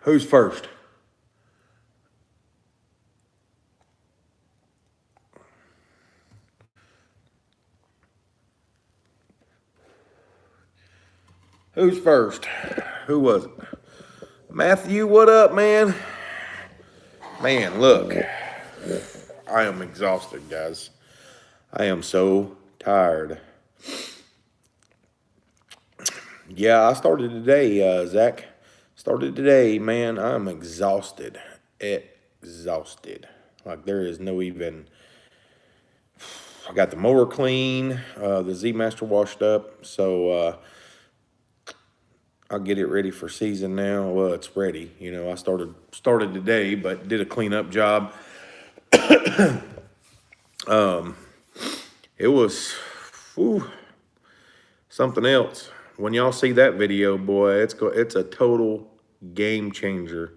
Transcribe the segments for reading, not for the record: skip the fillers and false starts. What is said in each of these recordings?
Who's first? Who's first? Who was it? Matthew, what up, man? Man, look. I am exhausted, guys. I am so tired. Yeah, I started today, Zach. Started today, man. I'm exhausted. Exhausted. Like, there is no even. I got the mower clean, the Z-Master washed up, so I'll get it ready for season now. Well, it's ready. You know, I started today, but did a cleanup job. It was something else. When y'all see that video, boy, it's a total game changer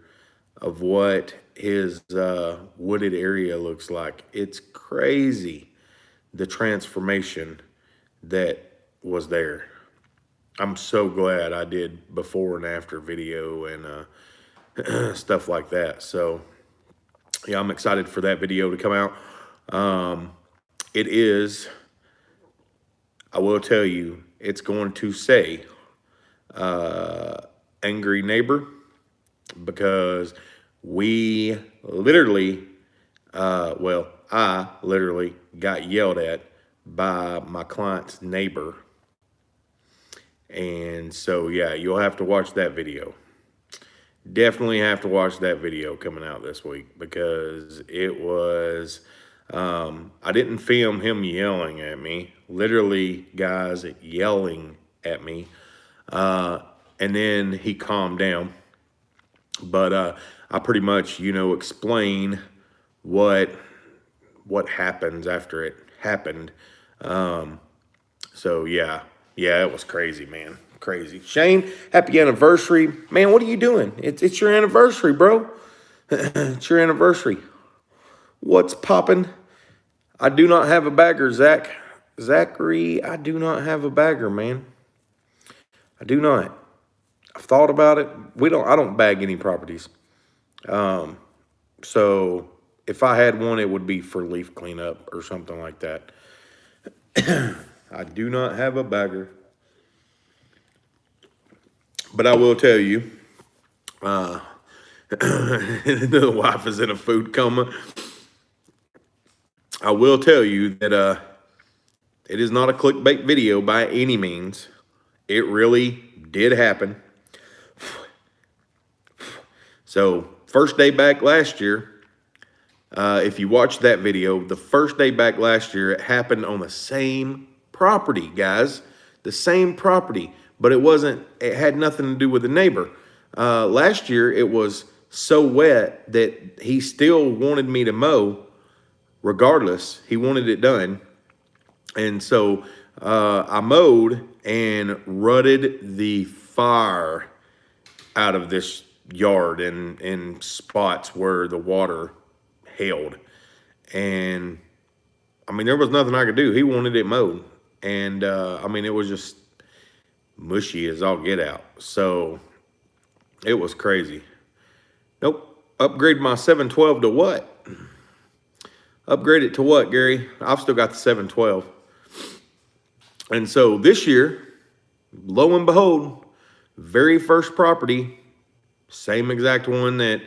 of what his wooded area looks like. It's crazy, the transformation that was there. I'm so glad I did before and after video and stuff like that. So, yeah, I'm excited for that video to come out. It is, I will tell you, it's going to say angry neighbor, because we literally, I literally got yelled at by my client's neighbor. And so, yeah, you'll have to watch that video. Definitely have to watch that video coming out this week, because it was, I didn't film him yelling at me. Literally, guys yelling at me. And then he calmed down. But I pretty much, explain what happens after it happened. So, yeah, it was crazy, man. Crazy. Shane, happy anniversary. Man, what are you doing? It's your anniversary, bro. It's your anniversary. What's popping? I do not have a bagger, Zach. Zachary, I do not have a bagger, man. I do not. I've thought about it. I don't bag any properties. So if I had one, it would be for leaf cleanup or something like that. I do not have a bagger. But I will tell you, the wife is in a food coma. I will tell you that it is not a clickbait video by any means. It really did happen. So, first day back last year, if you watched that video, the first day back last year, it happened on the same property, guys. The same property, but it had nothing to do with the neighbor. Last year, it was so wet that he still wanted me to mow. Regardless, he wanted it done. And so I mowed and rutted the fire out of this yard in spots where the water held. And I mean, there was nothing I could do. He wanted it mowed. And I mean, it was just mushy as all get out. So it was crazy. Nope. Upgrade my 712 to what? Upgrade it to what, Gary? I've still got the 712. And so this year, lo and behold, very first property, same exact one that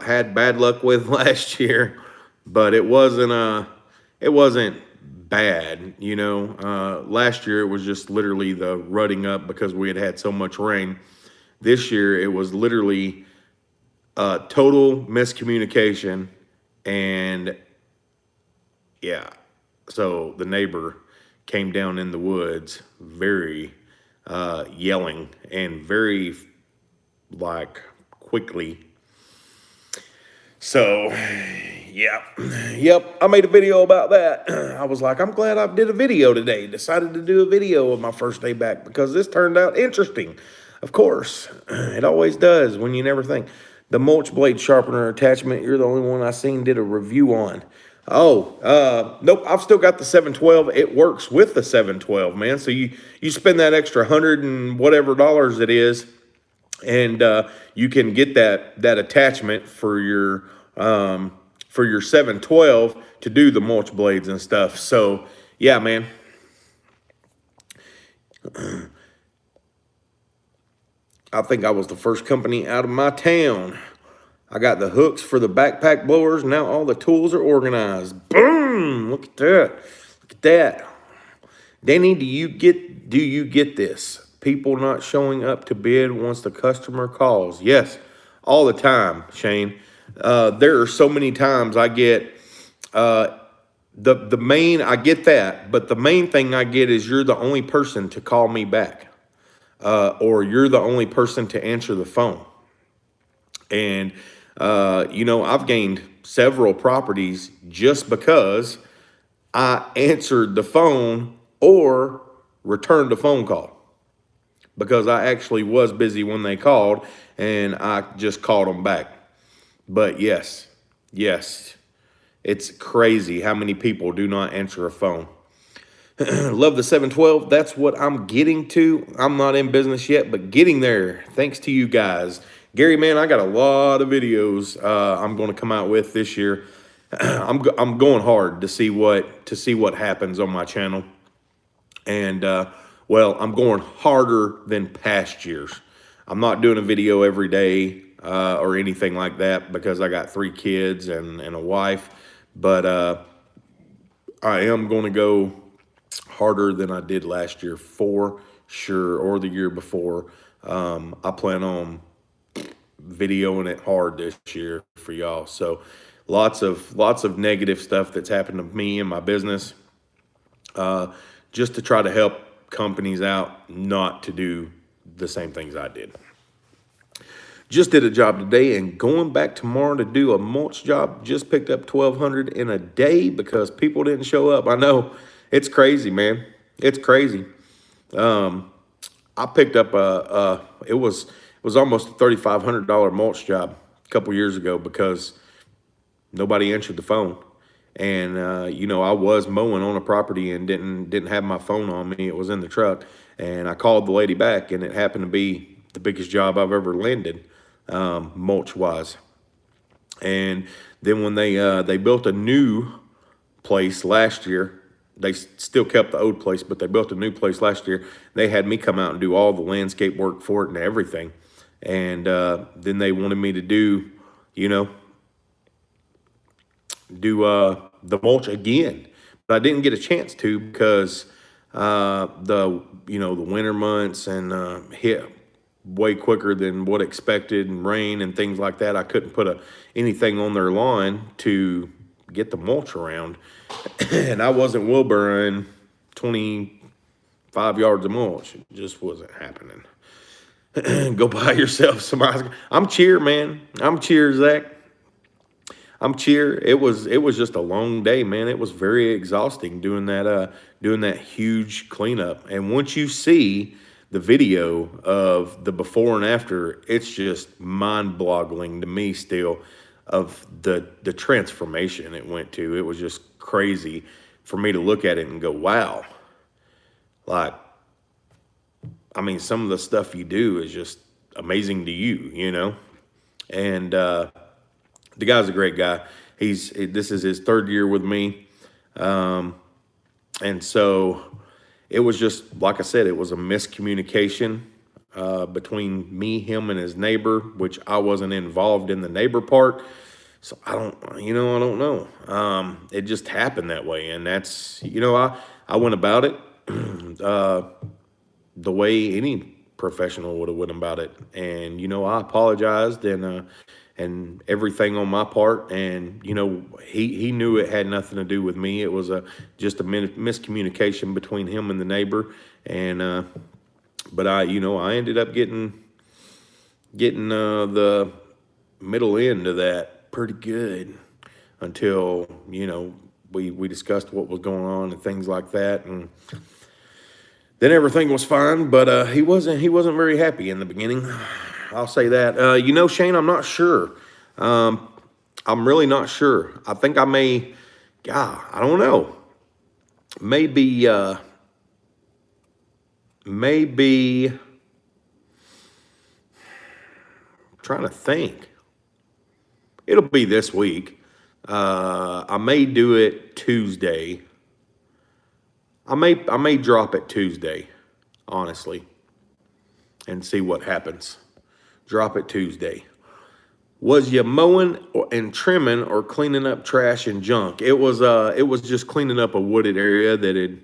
had bad luck with last year, but it wasn't bad, Last year it was just literally the rutting up because we had so much rain. This year it was literally total miscommunication, and yeah, so the neighbor came down in the woods very yelling and very quickly. So yep, I made a video about that. I was like, I'm glad I did a video today. Decided to do a video of my first day back because this turned out interesting. Of course, it always does when you never think. The mulch blade sharpener attachment, you're the only one I seen did a review on. Oh, nope, I've still got the 712. It works with the 712, man. So you spend that extra $100 and whatever it is, and you can get that attachment for your 712 to do the mulch blades and stuff. So yeah, man. I think I was the first company out of my town. I got the hooks for the backpack blowers. Now all the tools are organized. Boom! Look at that. Look at that. Danny, do you get this? People not showing up to bid once the customer calls. Yes, all the time, Shane. There are so many times I get the main. I get that, but the main thing I get is you're the only person to call me back, or you're the only person to answer the phone. And I've gained several properties just because I answered the phone or returned a phone call, because I actually was busy when they called and I just called them back. But yes, it's crazy how many people do not answer a phone. Love the 712. That's what I'm getting to. I'm not in business yet, but getting there thanks to you guys. Gary, man, I got a lot of videos I'm going to come out with this year. I'm going hard to see what happens on my channel. And well, I'm going harder than past years. I'm not doing a video every day or anything like that, because I got 3 kids and a wife. But I am going to go harder than I did last year for sure, or the year before. I plan on videoing it hard this year for y'all. So lots of negative stuff that's happened to me and my business, just to try to help companies out not to do the same things I did. Just did a job today and going back tomorrow to do a mulch job. Just picked up $1,200 in a day because people didn't show up. I know, it's crazy, man. It's crazy. I picked up it was almost a $3,500 mulch job a couple years ago because nobody answered the phone. And I was mowing on a property and didn't have my phone on me. It was in the truck, and I called the lady back, and it happened to be the biggest job I've ever landed, mulch wise. And then when they built a new place last year, they still kept the old place, but they built a new place last year. They had me come out and do all the landscape work for it and everything. And then they wanted me to do the mulch again, but I didn't get a chance to because the winter months and hit way quicker than what expected, and rain and things like that. I couldn't put anything on their lawn to get the mulch around, and I wasn't wheelbarrowing 25 yards of mulch. It just wasn't happening. Go buy yourself some ice cream. I'm cheer, man. I'm cheer, Zach. I'm cheer. It was just a long day, man. It was very exhausting doing that huge cleanup. And once you see the video of the before and after, it's just mind-boggling to me still of the transformation it went to. It was just crazy for me to look at it and go, wow. Like, I mean, some of the stuff you do is just amazing to you, And the guy's a great guy. This is his 3rd year with me. And so it was just, like I said, it was a miscommunication between me, him, and his neighbor, which I wasn't involved in the neighbor part. So I don't know. It just happened that way. And that's, I went about it the way any professional would have went about it. And, I apologized and everything on my part. And, he knew it had nothing to do with me. It was just a miscommunication between him and the neighbor. And, but I ended up getting the middle end of that pretty good until, we discussed what was going on and things like that. And then everything was fine, but he wasn't very happy in the beginning. I'll say that. Shane, I'm not sure. I'm really not sure. I think I may, I don't know. Maybe trying to think. It'll be this week. I may do it Tuesday. I may drop it Tuesday, honestly, and see what happens. Drop it Tuesday. Was you mowing and trimming or cleaning up trash and junk? It was just cleaning up a wooded area that had,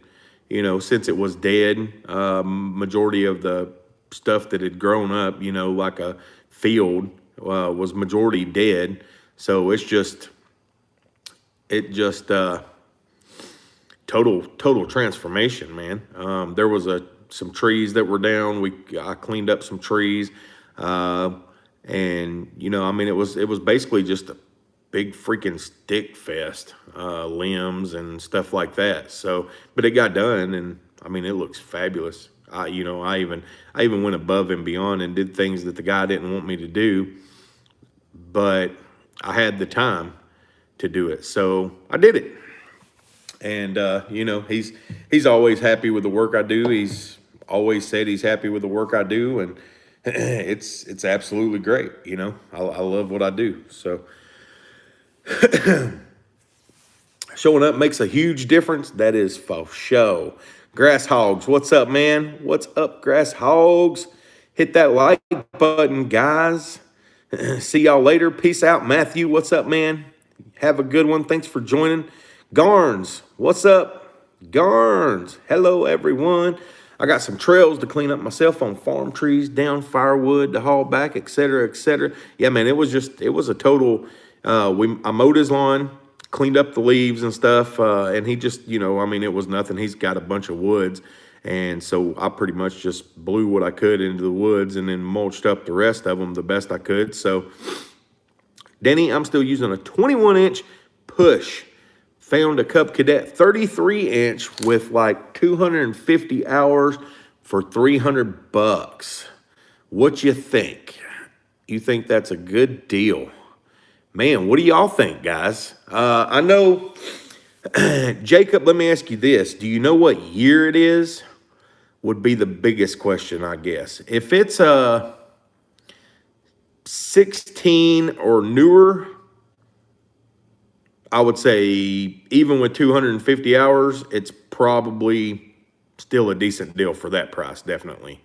since it was dead, majority of the stuff that had grown up, like a field, was majority dead. So it just total transformation, man. There was some trees that were down. I cleaned up some trees. And it was basically just a big freaking stick fest, limbs and stuff like that. So, but it got done, and it looks fabulous. I even went above and beyond and did things that the guy didn't want me to do, but I had the time to do it, so I did it. And he's always happy with the work I do. He's always said he's happy with the work I do, and it's absolutely great. I love what I do. So showing up makes a huge difference. That is for show. Grass Hogs, what's up, man? What's up, Grass Hogs? Hit that like button, guys. See y'all later. Peace out. Matthew, what's up, man? Have a good one. Thanks for joining. Garns, what's up? Garns, hello, everyone. I got some trails to clean up myself on farm trees, down firewood to haul back, etc., etc. Yeah, man, it was a total, I mowed his lawn, cleaned up the leaves and stuff, and he just, it was nothing. He's got a bunch of woods, and so I pretty much just blew what I could into the woods and then mulched up the rest of them the best I could. So, Denny, I'm still using a 21-inch push. Found a Cub Cadet 33-inch with like 250 hours for $300. What you think? You think that's a good deal? Man, what do y'all think, guys? I know, Jacob, let me ask you this. Do you know what year it is? Would be the biggest question, I guess. If it's a 16 or newer, I would say even with 250 hours, it's probably still a decent deal for that price, definitely.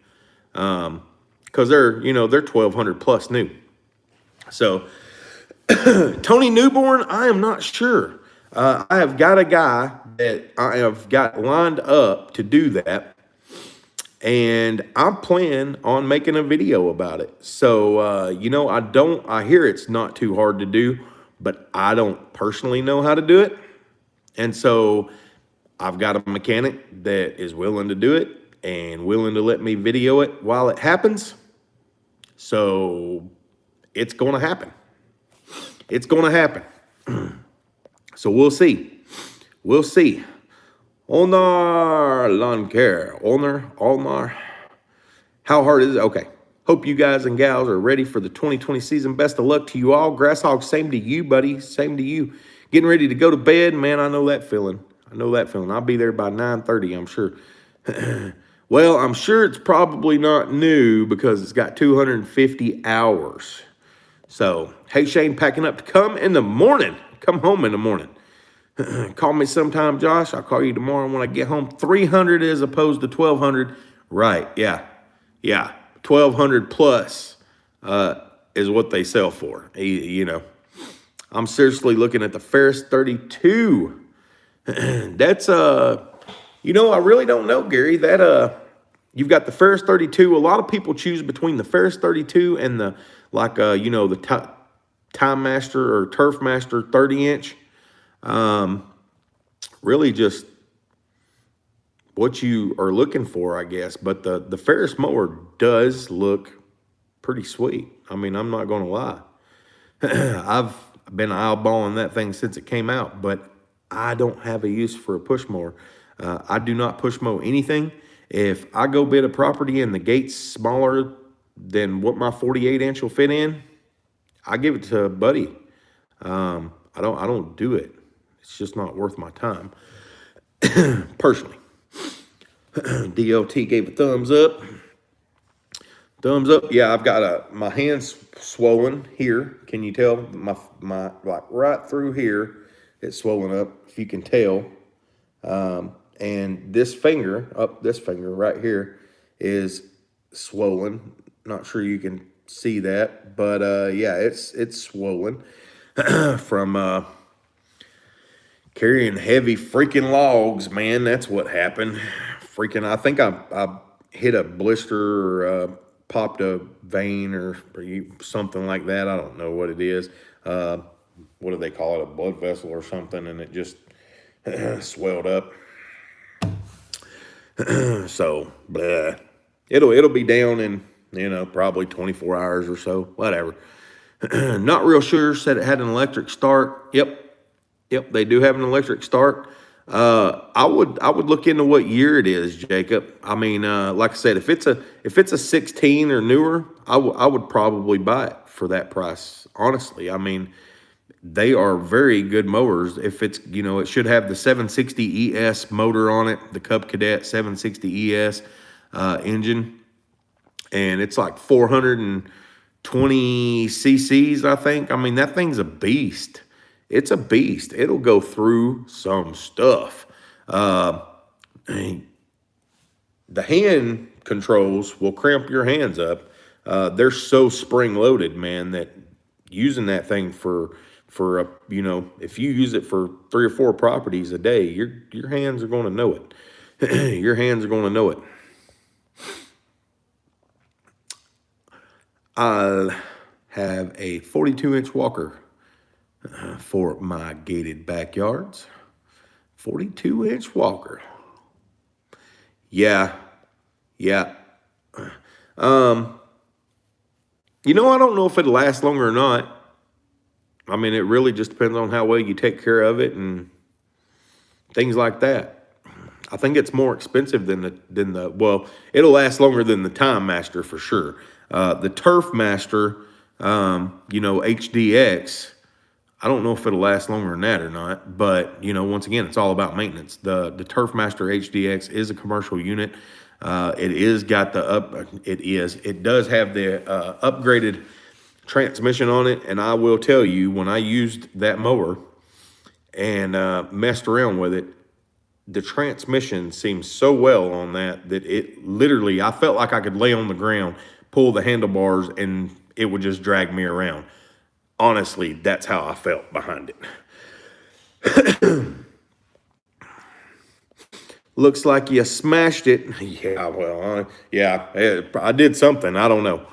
Because they're 1,200 plus new. So Tony Newborn, I am not sure. I have got a guy that I have got lined up to do that, and I plan on making a video about it. So I hear it's not too hard to do, but I don't personally know how to do it. And so I've got a mechanic that is willing to do it and willing to let me video it while it happens. So it's going to happen. It's going to happen. So we'll see. We'll see. Onar Lawn Care. Onar. How hard is it? Okay. Hope you guys and gals are ready for the 2020 season. Best of luck to you all. Grass Hog, same to you, buddy. Same to you. Getting ready to go to bed. Man, I know that feeling. I'll be there by 9:30, I'm sure. Well, I'm sure it's probably not new because it's got 250 hours. So, hey, Shane, packing up to come in the morning. Come home in the morning. Call me sometime, Josh. I'll call you tomorrow when I get home. 300 as opposed to 1,200. Right, yeah. 1,200 plus is what they sell for. I'm seriously looking at the Ferris 32. That's I really don't know, Gary. That you've got the Ferris 32. A lot of people choose between the Ferris 32 and the the Timemaster or Turfmaster 30-inch. Really just what you are looking for, I guess. But the Ferris mower does look pretty sweet. I'm not going to lie. I've been eyeballing that thing since it came out, but I don't have a use for a push mower. I do not push mow anything. If I go bid a property and the gate's smaller than what my 48-inch will fit in, I give it to a buddy. I don't do it. It's just not worth my time, personally. DLT gave a thumbs up. Thumbs up. Yeah, I've got my hands swollen here. Can you tell? My like right through here, it's swollen up. If you can tell. And this finger, this finger right here, is swollen. Not sure you can see that, but yeah, it's swollen from carrying heavy freaking logs, man. That's what happened. Freaking, I think I hit a blister or popped a vein or something like that. I don't know what it is. What do they call it? A blood vessel or something, and it just swelled up. So, bleh. It'll be down in probably 24 hours or so, whatever. Not real sure. Said it had an electric start. Yep, they do have an electric start. I would look into what year it is, Jacob. I mean, like I said, if it's a 16 or newer, I would probably buy it for that price. Honestly, I mean, they are very good mowers. If it's, it should have the 760 ES motor on it, the Cub Cadet 760 ES engine, and it's like 420 cc's, I think. I mean, that thing's a beast. It's a beast. It'll go through some stuff. The hand controls will cramp your hands up. They're so spring loaded, man, that using that thing for if you use it for 3 or 4 properties a day, your hands are going to know it. Your hands are going to know it. I'll have a 42-inch walker for my gated backyards. 42-inch walker. Yeah. I don't know if it'll last longer or not. I mean, it really just depends on how well you take care of it and things like that. I think it's more expensive than the well, it'll last longer than the Timemaster for sure. The Turfmaster, HDX, I don't know if it'll last longer than that or not, but once again, it's all about maintenance. The Turfmaster HDX is a commercial unit. It does have the upgraded transmission on it, and I will tell you, when I used that mower and messed around with it, the transmission seems so well on that it literally, I felt like I could lay on the ground, pull the handlebars, and it would just drag me around. Honestly, that's how I felt behind it. Looks like you smashed it. Yeah, well, I did something. I don't know.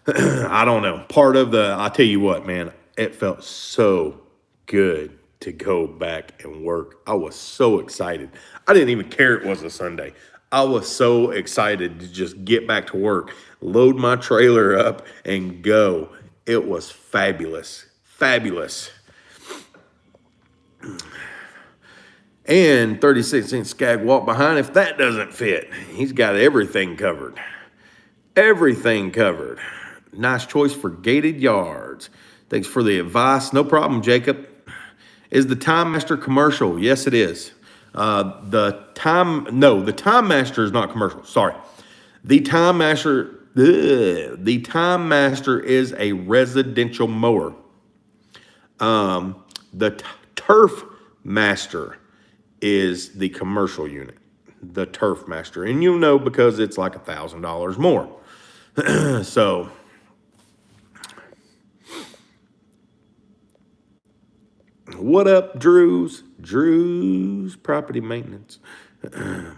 I don't know. I tell you what, man, it felt so good to go back and work. I was so excited. I didn't even care it was a Sunday. I was so excited to just get back to work, load my trailer up, and go. It was fabulous. Fabulous. And 36-inch Skag walk behind, if that doesn't fit, he's got everything covered. Everything covered. Nice choice for gated yards. Thanks for the advice. No problem, Jacob. Is the Timemaster commercial? Yes, it is. The Timemaster is not commercial. Sorry. The Timemaster is a residential mower. The Turfmaster is the commercial unit. The Turfmaster, and because it's like $1,000 more. So, what up, Drew's? Drew's Property Maintenance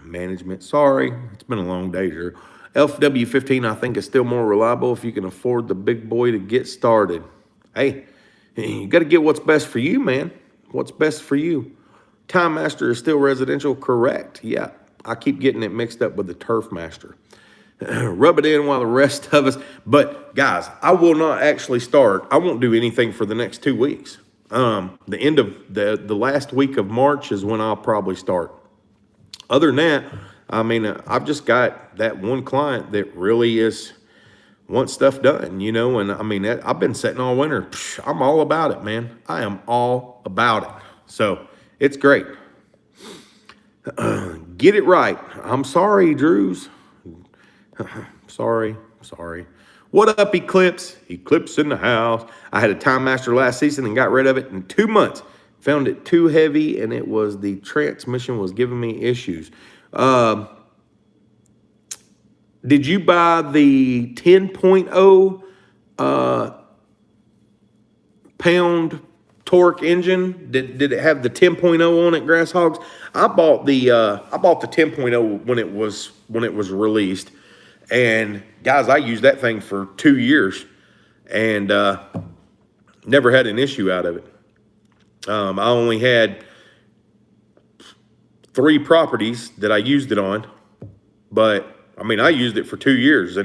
Management. Sorry, it's been a long day, Drew. FW15, I think, is still more reliable if you can afford the big boy to get started. Hey, you got to get what's best for you, man. What's best for you? Timemaster is still residential, correct? Yeah, I keep getting it mixed up with the Turfmaster. Rub it in while the rest of us. But guys, I will not actually start. I won't do anything for the next 2 weeks. The end of the last week of March is when I'll probably start. Other than that, I mean, I've just got that one client that really wants stuff done, and I mean, I've been sitting all winter. I'm all about it, man. I am all about it. So it's great. Get it right. I'm sorry, Drews. Sorry. What up, Eclipse? Eclipse in the house. I had a Timemaster last season and got rid of it in 2 months. Found it too heavy, and it was the transmission was giving me issues. Did you buy the 10.0 pound torque engine? Did it have the 10.0 on it, Grass Hogs? I bought the 10.0 when it was released, and guys, I used that thing for 2 years and never had an issue out of it. I only had 3 properties that I used it on, but I mean, I used it for 2 years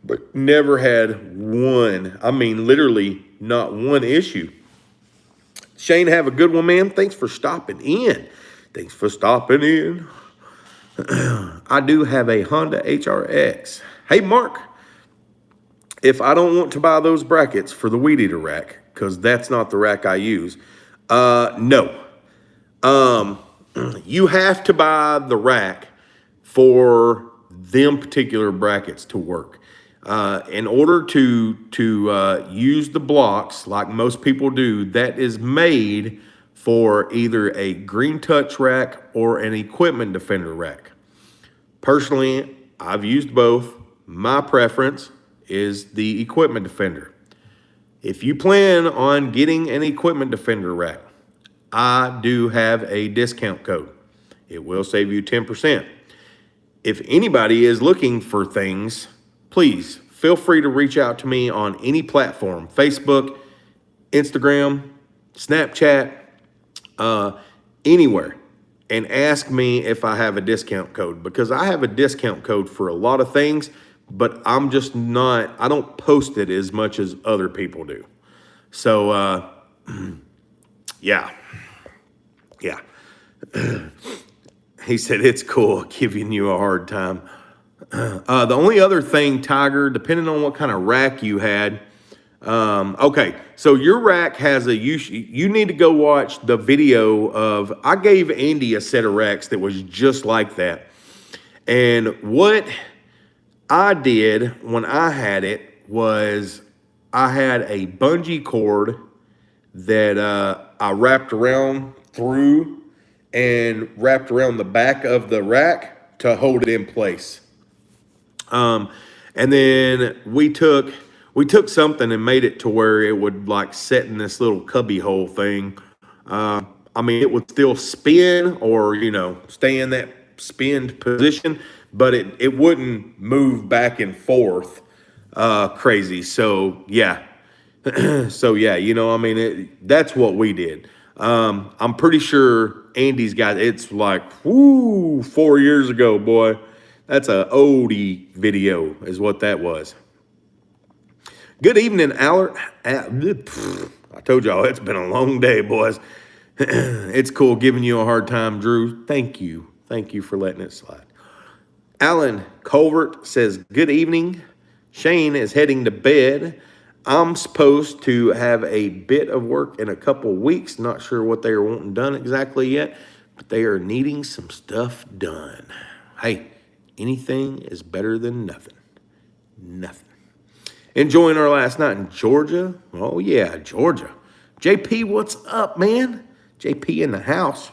but never had one. I mean, literally not one issue. Shane, have a good one, man. Thanks for stopping in. Thanks for stopping in. I do have a Honda HRX. Hey, Mark, if I don't want to buy those brackets for the weed eater rack, because that's not the rack I use, no. You have to buy the rack for them particular brackets to work. In order to use the blocks like most people do, that is made for either a green touch rack or an equipment defender rack. Personally, I've used both. My preference is the equipment defender. If you plan on getting an equipment defender rack, I do have a discount code. It will save you 10%. If anybody is looking for things, please feel free to reach out to me on any platform, Facebook, Instagram, Snapchat, anywhere, and ask me if I have a discount code, because I have a discount code for a lot of things, but I'm just not, I don't post it as much as other people do. So, yeah. He said, it's cool, giving you a hard time. The only other thing, Tiger, depending on what kind of rack you had, okay, so your rack has you need to go watch the video of, I gave Andy a set of racks that was just like that. And what I did when I had it was I had a bungee cord that I wrapped around through and wrapped around the back of the rack to hold it in place. And then we took something and made it to where it would like set in this little cubby hole thing. I mean, it would still spin or, stay in that spinned position, but it wouldn't move back and forth, crazy. So yeah. So yeah, I mean, that's what we did. I'm pretty sure Andy's got, it's like, 4 years ago, boy. That's a oldie video is what that was. Good evening, Allard. I told y'all it's been a long day, boys. It's cool giving you a hard time, Drew. Thank you. Thank you for letting it slide. Alan Colbert says, good evening. Shane is heading to bed. I'm supposed to have a bit of work in a couple weeks. Not sure what they are wanting done exactly yet, but they are needing some stuff done. Hey, anything is better than nothing. Nothing. Enjoying our last night in Georgia. Oh, yeah, Georgia. JP, what's up, man? JP in the house.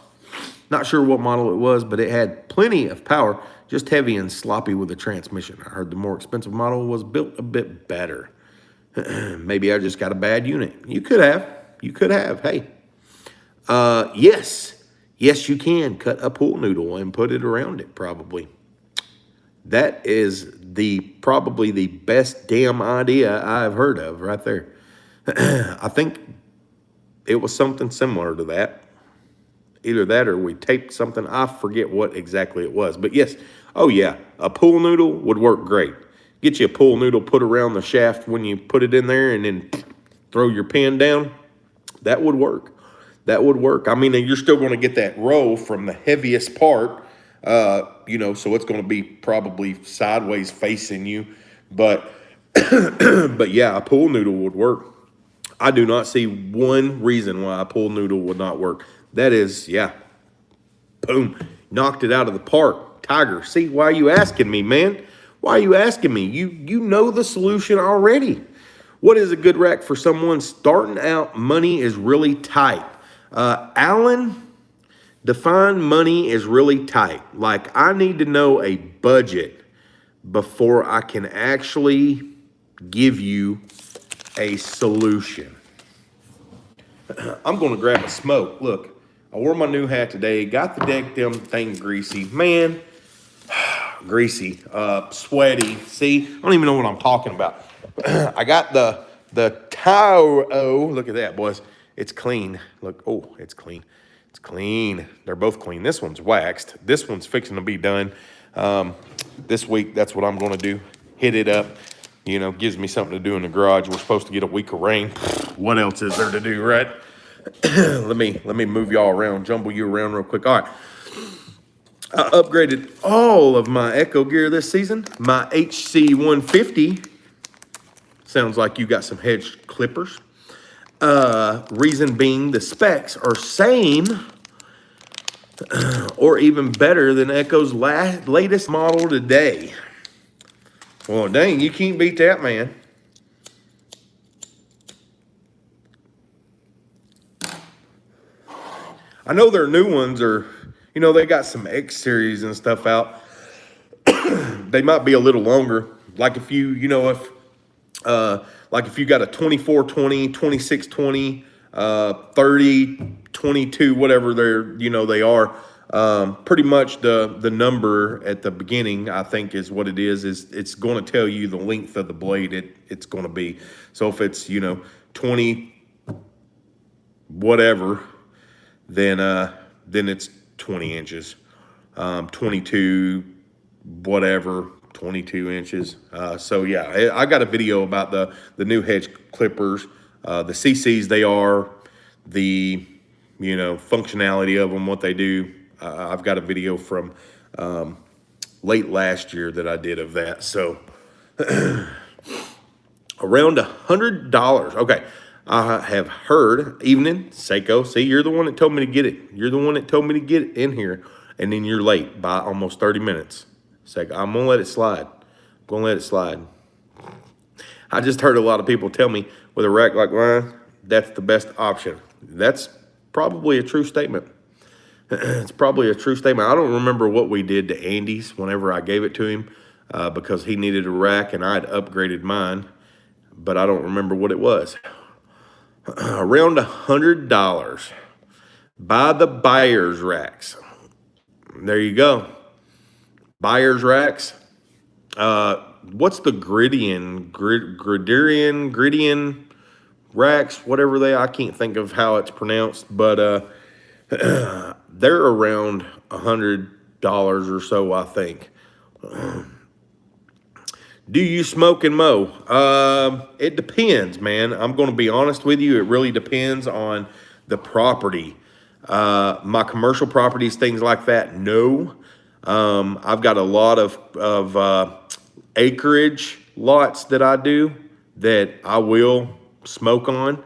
Not sure what model it was, but it had plenty of power, just heavy and sloppy with the transmission. I heard the more expensive model was built a bit better. Maybe I just got a bad unit. You could have. You could have. Hey. Yes. Yes, you can cut a pool noodle and put it around it, probably. That is probably the best damn idea I've heard of right there. I think it was something similar to that. Either that or we taped something. I forget what exactly it was. But yes, oh yeah, a pool noodle would work great. Get you a pool noodle, put around the shaft when you put it in there, and then throw your pin down. That would work. That would work. I mean, you're still going to get that roll from the heaviest part, so it's going to be probably sideways facing you. But, but yeah, a pool noodle would work. I do not see one reason why a pool noodle would not work. That is, yeah, boom, knocked it out of the park. Tiger, see, why are you asking me, man? Why are you asking me? You know the solution already. What is a good rack for someone starting out? Money is really tight. Alan, define money is really tight. Like, I need to know a budget before I can actually give you a solution. I'm going to grab a smoke. Look, I wore my new hat today. Got the deck them thing greasy. Man, greasy, sweaty. See, I don't even know what I'm talking about. I got the Toro. Look at that, boys. It's clean. Look, oh, it's clean. It's clean. They're both clean. This one's waxed. This one's fixing to be done. This week, that's what I'm going to do. Hit it up. You know, gives me something to do in the garage. We're supposed to get a week of rain. What else is there to do, right? let me move y'all around, jumble you around real quick. All right. I upgraded all of my Echo gear this season. My HC 150. Sounds like you got some hedge clippers. Reason being, the specs are same or even better than Echo's latest model today. Well, dang, you can't beat that, man. I know their new ones are, you know, they got some X series and stuff out. They might be a little longer. Like if you, you know, like if you got a 2420, 2620, 30, 22, whatever they're, you know, they are. Pretty much the number at the beginning, I think, is what it is it's going to tell you the length of the blade it's going to be. So if it's, you know, 20 whatever, then it's 20 inches. 22 whatever, 22 inches. So yeah, I got a video about the new hedge clippers, the CCs they are, the, you know, functionality of them, what they do. I've got a video from late last year that I did of that. So around $100. Okay. I have heard, evening, Seiko, see, you're the one that told me to get it. You're the one that told me to get it in here, and then you're late by almost 30 minutes. Seiko, I'm going to let it slide. I'm going to let it slide. I just heard a lot of people tell me with a rack like mine, that's the best option. That's probably a true statement. It's probably a true statement. I don't remember what we did to Andy's whenever I gave it to him because he needed a rack and I'd upgraded mine, but I don't remember what it was. Around $100. Buy the buyer's racks. There you go. Buyer's racks. What's the Gridian racks, whatever I can't think of how it's pronounced, but they're around $100 or so, I think. Do you smoke and mow? It depends, man. I'm going to be honest with you. It really depends on the property. My commercial properties, things like that, no. I've got a lot of acreage lots that I do that I will smoke on.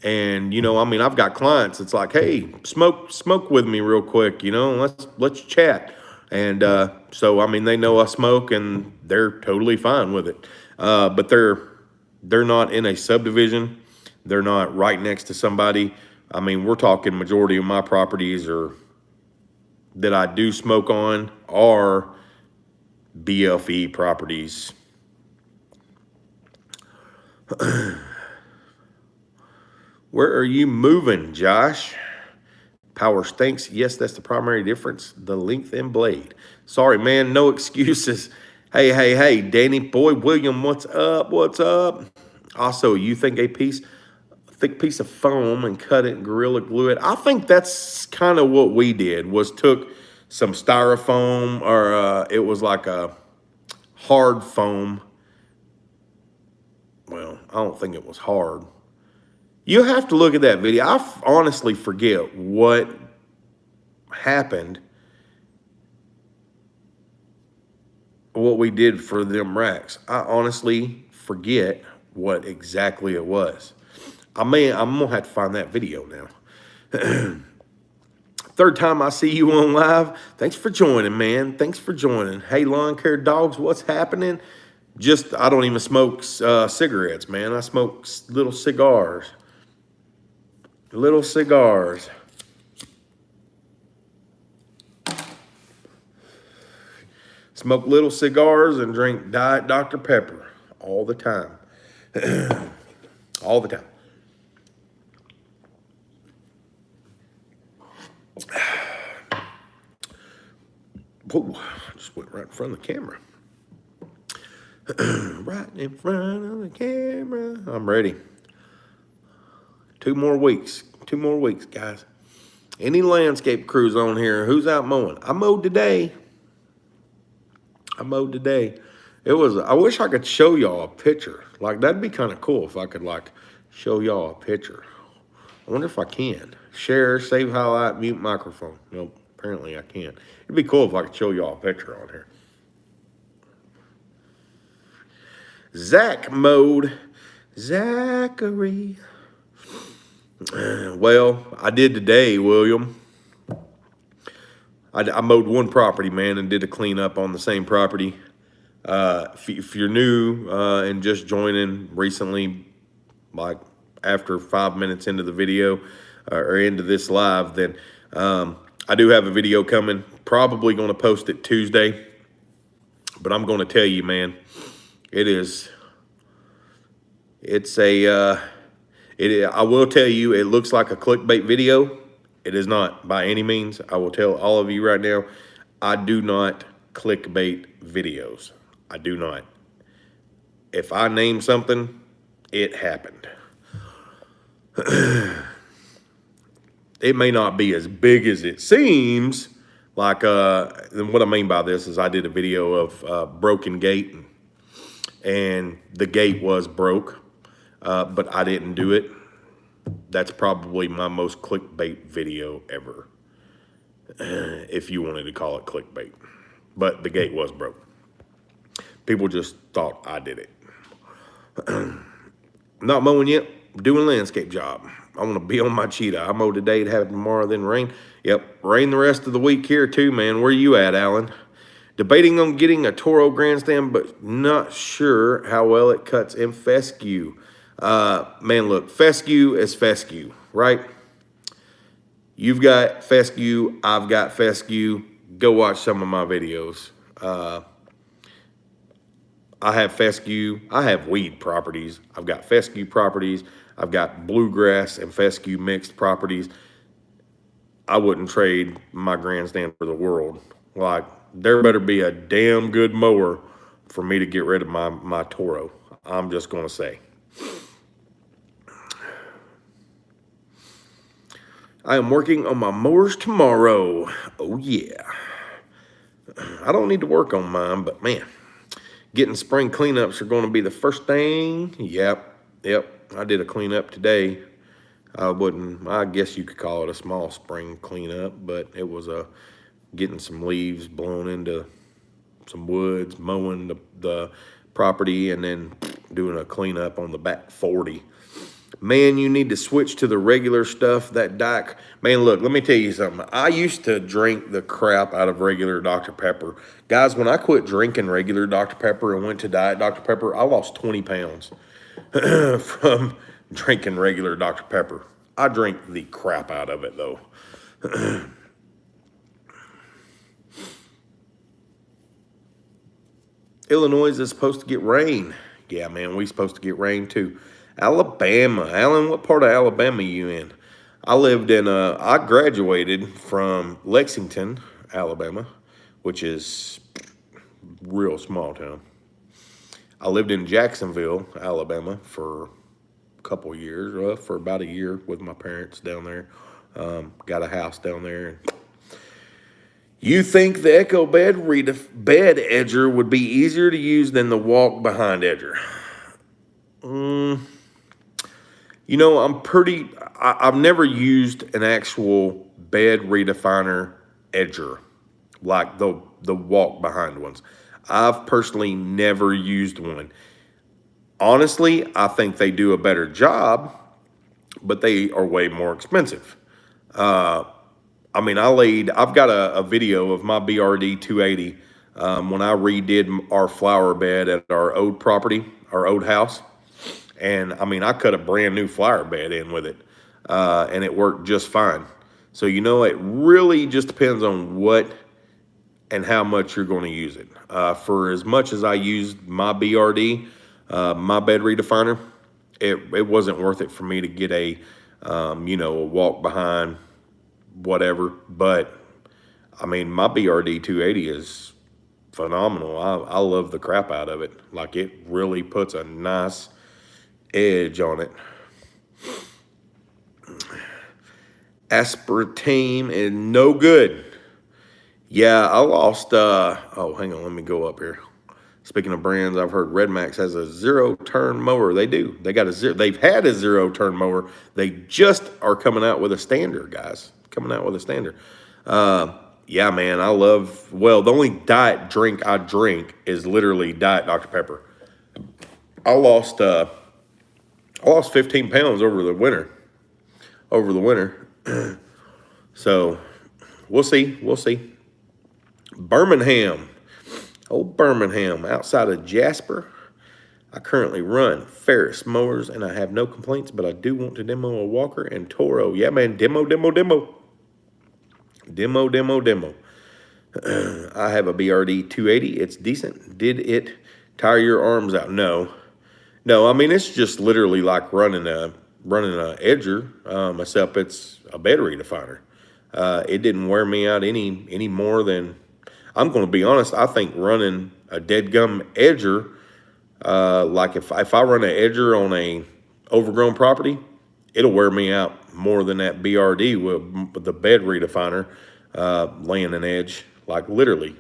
And you know, I mean, I've got clients. It's like, hey, smoke with me real quick. You know, let's chat. And so, I mean, they know I smoke, and they're totally fine with it. But they're not in a subdivision. They're not right next to somebody. I mean, we're talking majority of my properties are that I do smoke on are BFE properties. Where are you moving, Josh? Power stinks. Yes, that's the primary difference. The length and blade. Sorry, man. No excuses. Hey, Danny Boy William, what's up? What's up? Also, you think a thick piece of foam and cut it and Gorilla glue it? I think that's kind of what we did, was took some styrofoam, or it was like a hard foam. Well, I don't think it was hard. You have to look at that video. I honestly forget what happened, what we did for them racks. I honestly forget what exactly it was. I'm gonna have to find that video now. Third time I see you on live. Thanks for joining, man. Thanks for joining. Hey, lawn care dogs, what's happening? I don't even smoke cigarettes, man. I smoke little cigars. Little cigars. Smoke little cigars and drink Diet Dr. Pepper all the time. All the time. Whoa, I just went right in front of the camera. Right in front of the camera. I'm ready. 2 more weeks. 2 more weeks, guys. Any landscape crews on here? Who's out mowing? I mowed today. I mowed today. I wish I could show y'all a picture. Like, that'd be kind of cool if I could, like, show y'all a picture. I wonder if I can. Share, save highlight, mute microphone. Nope, apparently I can't. It'd be cool if I could show y'all a picture on here. Zach mowed. Zachary. Well, I did today, William. I mowed one property, man, and did a cleanup on the same property. If you're new and just joining recently, like after 5 minutes into the video or into this live, then I do have a video coming. Probably going to post it Tuesday. But I'm going to tell you, man, I will tell you, it looks like a clickbait video. It is not by any means. I will tell all of you right now, I do not clickbait videos. I do not. If I name something, it happened. It may not be as big as it seems. Like, and what I mean by this is I did a video of broken gate, and the gate was broke, but I didn't do it. That's probably my most clickbait video ever, if you wanted to call it clickbait. But the gate was broke. People just thought I did it. Not mowing yet, doing landscape job. I want to be on my cheetah. I mow today, to have it tomorrow, then rain. Yep, rain the rest of the week here too, man. Where you at, Alan? Debating on getting a Toro Grandstand, but not sure how well it cuts in fescue. Man, look, fescue is fescue, right? You've got fescue, I've got fescue. Go watch some of my videos. I have fescue. I have weed properties. I've got fescue properties. I've got bluegrass and fescue mixed properties. I wouldn't trade my grandstand for the world. Like, there better be a damn good mower for me to get rid of my Toro. I'm just going to say. I am working on my mowers tomorrow. Oh, yeah. I don't need to work on mine, but man, getting spring cleanups are going to be the first thing. Yep. I did a cleanup today. I guess you could call it a small spring cleanup, but it was getting some leaves blown into some woods, mowing the property, and then doing a cleanup on the back 40. Man, you need to switch to the regular stuff. That Diet, man, look, let me tell you something. I used to drink the crap out of regular Dr. Pepper. Guys, when I quit drinking regular Dr. Pepper and went to Diet Dr. Pepper, I lost 20 pounds from drinking regular Dr. Pepper. I drink the crap out of it, though. Illinois is supposed to get rain. Yeah, man, we supposed to get rain, too. Alabama. Alan, what part of Alabama are you in? I graduated from Lexington, Alabama, which is real small town. I lived in Jacksonville, Alabama for a couple of years, for about a year with my parents down there. Got a house down there. You think the Echo bed edger would be easier to use than the walk behind edger? You know, I've never used an actual bed redefiner edger, like the walk behind ones. I've personally never used one. Honestly, I think they do a better job, but they are way more expensive. I mean, I've got a video of my BRD 280 when I redid our flower bed at our old property, our old house. And I mean, I cut a brand new flower bed in with it, and it worked just fine. So, it really just depends on what and how much you're going to use it. For as much as I used my BRD, my bed redefiner, it wasn't worth it for me to get a walk behind whatever. But I mean, my BRD 280 is phenomenal. I love the crap out of it. Like, it really puts a nice edge on it. Aspartame is no good. Yeah, I lost, oh, hang on, let me go up here. Speaking of brands, I've heard Red Max has a zero-turn mower. They do. They've had a zero-turn mower. They just are coming out with a standard, guys. Coming out with a standard. Yeah, man, the only diet drink I drink is literally Diet Dr. Pepper. I lost 15 pounds over the winter. So, we'll see. Birmingham. Old Birmingham, outside of Jasper. I currently run Ferris mowers, and I have no complaints, but I do want to demo a Walker and Toro. Yeah, man, demo. I have a BRD 280. It's decent. Did it tire your arms out? No. I mean, it's just literally like running a edger, except it's a bed redefiner. It didn't wear me out any more than, I'm going to be honest, I think running a dead gum edger, like if I run an edger on a overgrown property, it'll wear me out more than that BRD with the bed redefiner, laying an edge, like literally.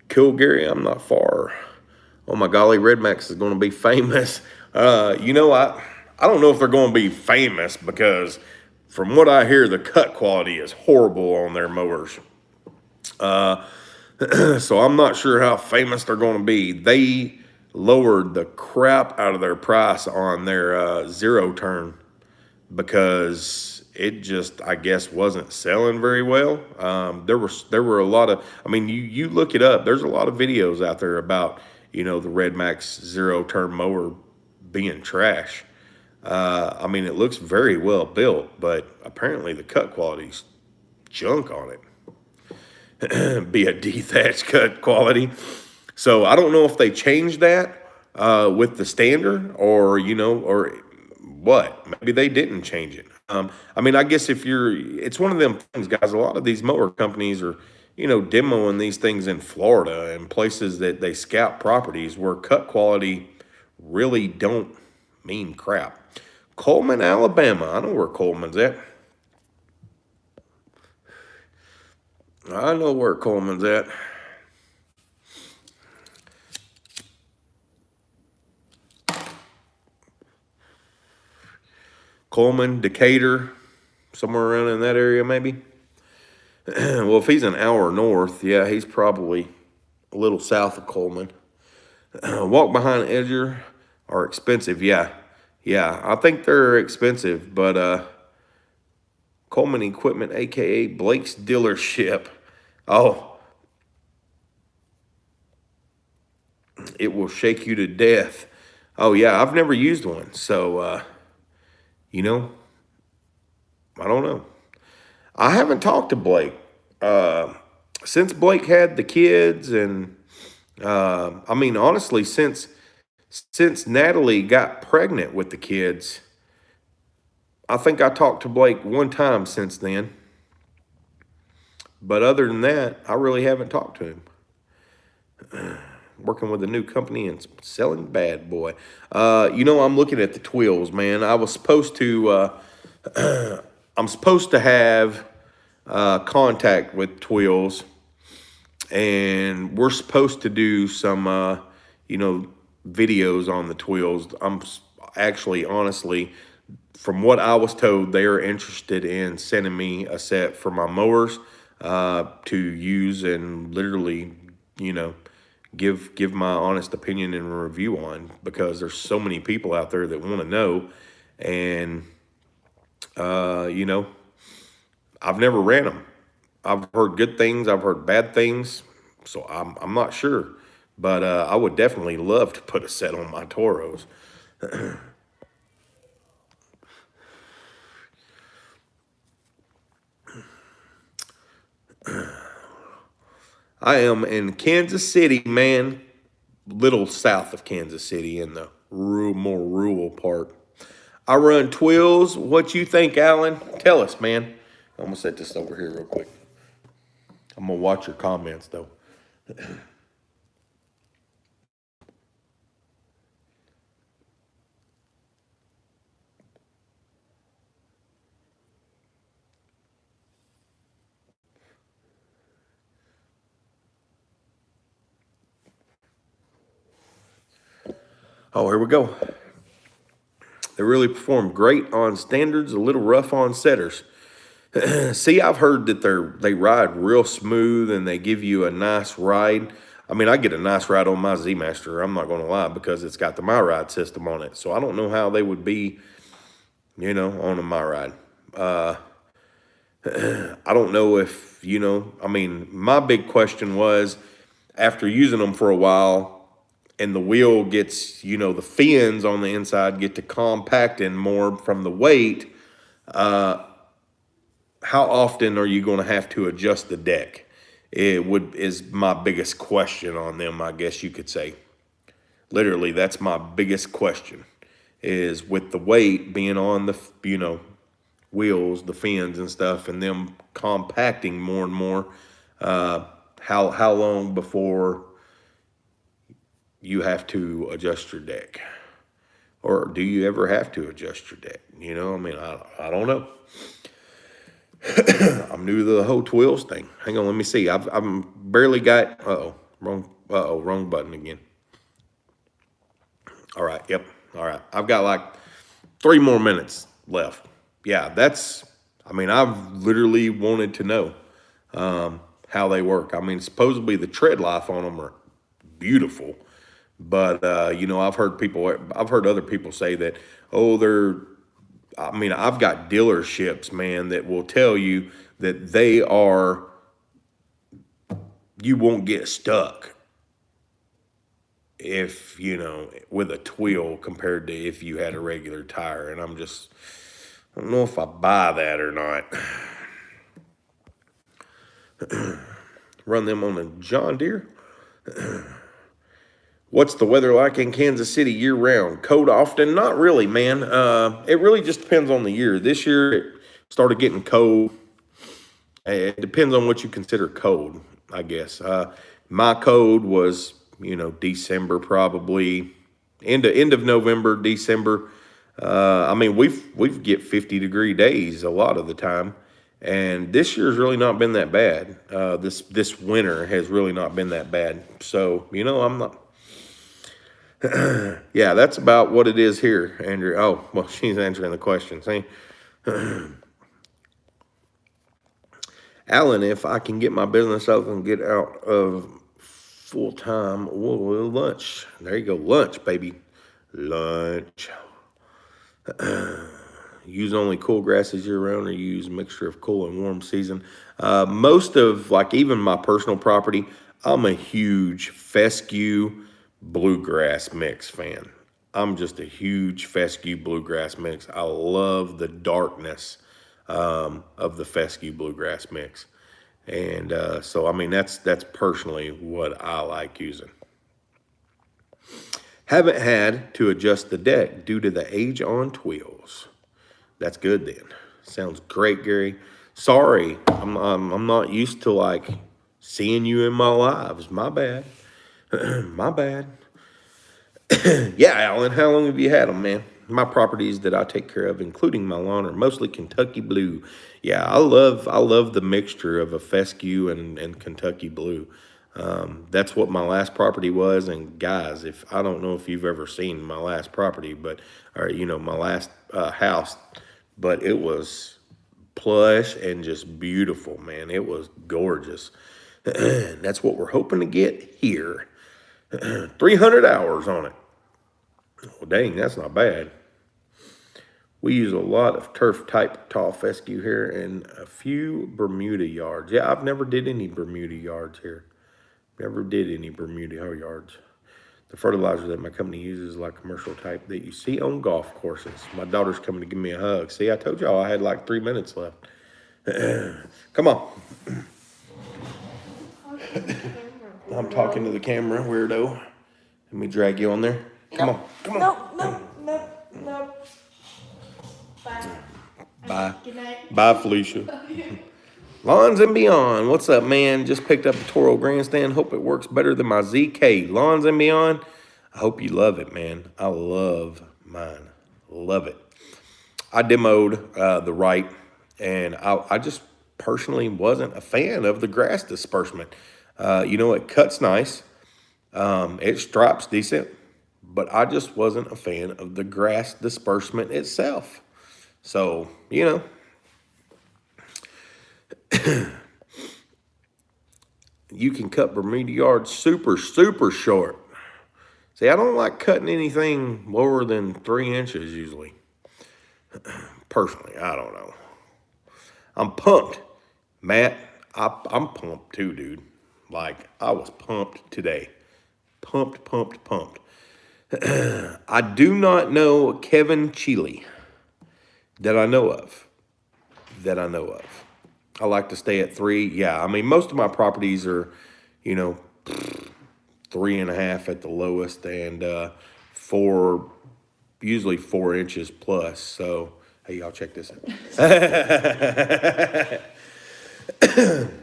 Cool, Gary, I'm not far. Oh my golly, Red Max is going to be famous. I don't know if they're going to be famous, because from what I hear, the cut quality is horrible on their mowers. So I'm not sure how famous they're going to be. They lowered the crap out of their price on their zero turn, because it just, I guess, wasn't selling very well. There were a lot of, I mean, you look it up, there's a lot of videos out there about, the Red Max zero turn mower being trash. I mean, it looks very well built, but apparently the cut quality's junk on it. Be a dethatched cut quality. So I don't know if they changed that with the standard, or or what. Maybe they didn't change it. I mean, I guess it's one of them things, guys. A lot of these mower companies are, demoing these things in Florida and places that they scout properties where cut quality really don't mean crap. Coleman, Alabama. I know where Coleman's at. Coleman, Decatur, somewhere around in that area, maybe. Well, if he's an hour north, yeah, he's probably a little south of Coleman. Walk behind edger are expensive, yeah. I think they're expensive, but Coleman Equipment, aka Blake's dealership. Oh, it will shake you to death. Oh yeah, I've never used one, so I don't know. I haven't talked to Blake since Blake had the kids, and I mean, honestly, since Natalie got pregnant with the kids, I think I talked to Blake one time since then. But other than that, I really haven't talked to him. Working with a new company and selling bad boy. I'm looking at the twills, man. I'm supposed to have contact with twills, and we're supposed to do some, videos on the twills. I'm actually, honestly, from what I was told, they are interested in sending me a set for my mowers to use and literally, give my honest opinion and review on, because there's so many people out there that want to know. And You know, I've never ran them. I've heard good things. I've heard bad things. So I'm not sure. But I would definitely love to put a set on my Toros. I am in Kansas City, man. Little south of Kansas City in the more rural part. I run twills. What you think, Alan? Tell us, man. I'm gonna set this over here real quick. I'm gonna watch your comments though. Oh, here we go. They really perform great on standards, a little rough on setters. See, I've heard that they ride real smooth and they give you a nice ride. I mean, I get a nice ride on my Z-Master. I'm not going to lie because it's got the My Ride system on it. So I don't know how they would be, on a My Ride. I don't know if, I mean, my big question was after using them for a while and the wheel gets, the fins on the inside get to compacting more from the weight, how often are you going to have to adjust the deck? Is my biggest question on them, I guess you could say. Literally, that's my biggest question is with the weight being on the, wheels, the fins and stuff, and them compacting more and more. How long before you have to adjust your deck, or do you ever have to adjust your deck? I mean, I don't know. I'm new to the whole twills thing. Hang on, let me see. I'm barely got. Wrong button again. All right, yep. All right, I've got like 3 more minutes left. Yeah, I mean, I've literally wanted to know how they work. I mean, supposedly the tread life on them are beautiful, but I've heard other people say that, I mean, I've got dealerships, man, that will tell you that you won't get stuck if, with a twill compared to if you had a regular tire. And I don't know if I buy that or not. Run them on a John Deere. What's the weather like in Kansas City year round? Cold often? Not really, man. It really just depends on the year. This year it started getting cold. It depends on what you consider cold, I guess. My cold was, December probably, end of November, December. I mean, we've get 50-degree days a lot of the time, and this year's really not been that bad. This winter has really not been that bad. So I'm not. Yeah, that's about what it is here, Andrew. Oh, well, she's answering the question. See, Alan, if I can get my business up and get out of full time, lunch. There you go, lunch, baby, lunch. Use only cool grasses year round, or use a mixture of cool and warm season. Most of, like, even my personal property, I'm a huge fescue bluegrass mix fan. I'm just a huge fescue bluegrass mix. I love the darkness of the fescue bluegrass mix. And so, I mean, that's personally what I like using. Haven't had to adjust the deck due to the age on twills. That's good then. Sounds great, Gary. Sorry, I'm not used to like seeing you in my lives. My bad. My bad. Yeah, Alan, how long have you had them, man? My properties that I take care of, including my lawn, are mostly Kentucky blue. Yeah, I love the mixture of a fescue and Kentucky blue. That's what my last property was. And guys, if I don't know if you've ever seen my last property, or my last house, but it was plush and just beautiful, man. It was gorgeous. That's what we're hoping to get here. 300 hours on it. Well, dang, that's not bad. We use a lot of turf type tall fescue here and a few Bermuda yards. Yeah, I've never did any Bermuda yards here. Never did any Bermuda yards. The fertilizer that my company uses is like commercial type that you see on golf courses. My daughter's coming to give me a hug. See, I told y'all I had like 3 minutes left. Come on. I'm talking to the camera, weirdo. Let me drag you on there. Come on. Come on. No. Bye. Bye. Good night. Bye, Felicia. Lawns and Beyond. What's up, man? Just picked up the Toro Grandstand. Hope it works better than my ZK. Lawns and Beyond. I hope you love it, man. I love mine. Love it. I demoed the right, and I just personally wasn't a fan of the grass disbursement. It cuts nice. It stripes decent, but I just wasn't a fan of the grass disbursement itself. So, you can cut Bermuda yards super, super short. See, I don't like cutting anything lower than 3 inches usually. Personally, I don't know. I'm pumped. Matt, I'm pumped too, dude. Like, I was pumped today. Pumped. I do not know Kevin Chile that I know of. I like to stay at 3. Yeah, I mean, most of my properties are, 3.5 at the lowest and 4, usually 4 inches plus. So, hey, y'all check this out.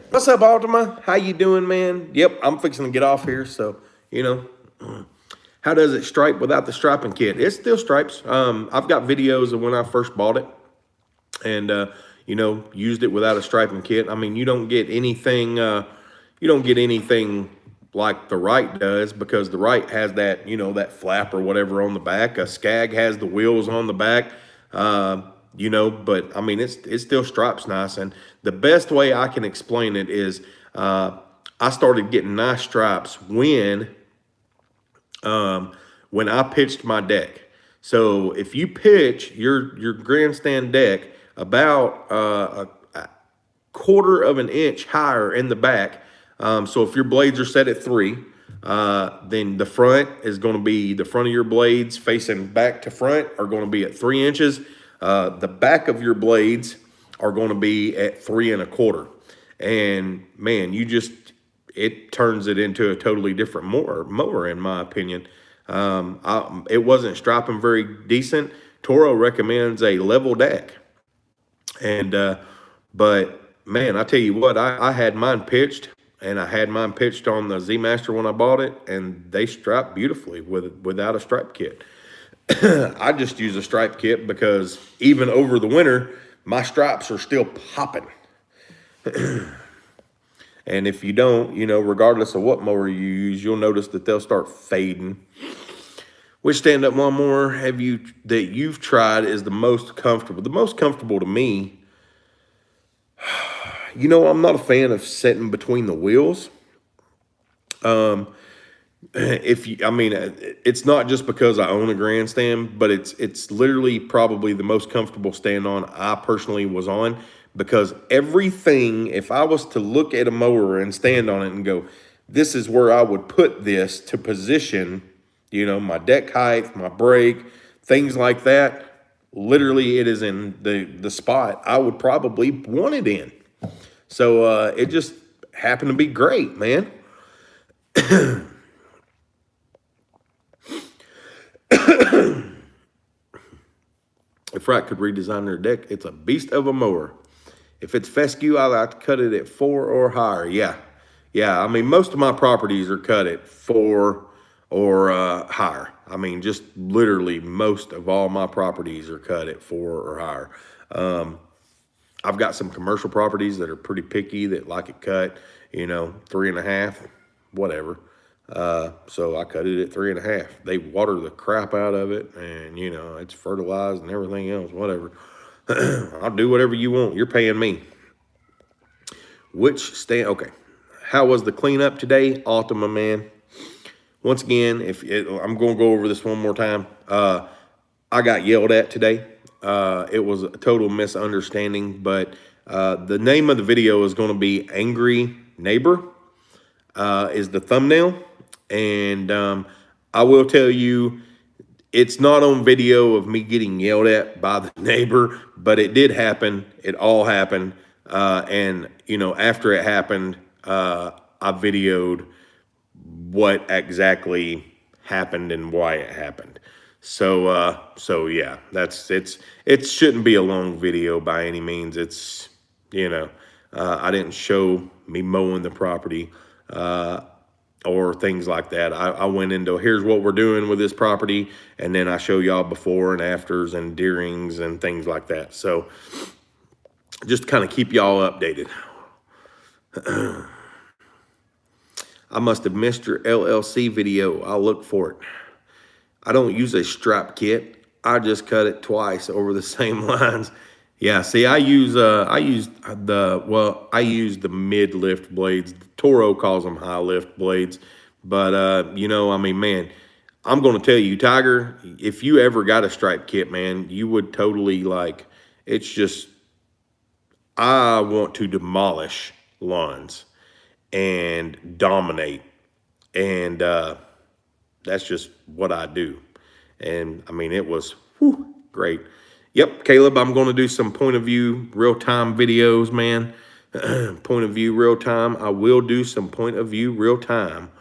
What's up, Altima? How you doing, man? Yep, I'm fixing to get off here. So, how does it stripe without the striping kit? It still stripes. I've got videos of when I first bought it and, used it without a striping kit. I mean, you don't get anything like the right does because the right has that, that flap or whatever on the back. A Skag has the wheels on the back, but I mean, it still stripes nice. And the best way I can explain it is I started getting nice stripes when I pitched my deck. So if you pitch your grandstand deck about a quarter of an inch higher in the back, so if your blades are set at 3, then the front of your blades facing back to front are going to be at 3 inches. The back of your blades are going to be at 3 1/4. And man, it turns it into a totally different mower in my opinion. It wasn't striping very decent. Toro recommends a level deck. And, but man, I tell you what, I had mine pitched. And I had mine pitched on the Z-Master when I bought it, and they stripe beautifully without a stripe kit. I just use a stripe kit because even over the winter, my stripes are still popping. And if you don't, regardless of what mower you use, you'll notice that they'll start fading. Which stand up lawnmower that you've tried is the most comfortable? The most comfortable to me, I'm not a fan of sitting between the wheels. It's not just because I own a grandstand, but it's literally probably the most comfortable stand on I personally was on, because everything, if I was to look at a mower and stand on it and go, this is where I would put this to position, my deck height, my brake, things like that, literally it is in the spot I would probably want it in. So it just happened to be great, man. If Rat could redesign their deck, it's a beast of a mower. If it's fescue, I like to cut it at 4 or higher. Yeah. I mean, most of my properties are cut at 4 or higher. I mean, just literally most of all my properties are cut at 4 or higher. I've got some commercial properties that are pretty picky that like it cut, 3.5, whatever. So I cut it at 3.5. They water the crap out of it, and it's fertilized and everything else, whatever. I'll do whatever you want. You're paying me. Okay. How was the cleanup today? Ultima, man. Once again, I'm going to go over this one more time. I got yelled at today. It was a total misunderstanding, but the name of the video is going to be Angry Neighbor, is the thumbnail. And I will tell you, it's not on video of me getting yelled at by the neighbor, but it did happen. It all happened. And, you know, after it happened, I videoed what exactly happened and why it happened. So yeah, it shouldn't be a long video by any means. It's, you know, I didn't show me mowing the property, or things like that. I went into, here's what we're doing with this property, and then I show y'all before and afters and deerings and things like that. So just to kind of keep y'all updated. I must have missed your LLC video. I'll look for it. I don't use a strap kit. I just cut it twice over the same lines. Yeah, see, I use the mid lift blades. Toro calls them high lift blades. But you know, I mean, man, I'm gonna tell you, Tiger, if you ever got a strap kit, man, you would totally like, it's just, I want to demolish lawns and dominate. And that's just what I do. And I mean, it was great. Yep, Caleb, I'm going to do some point of view real-time videos, man. Point of view real-time. I will do some point of view real-time.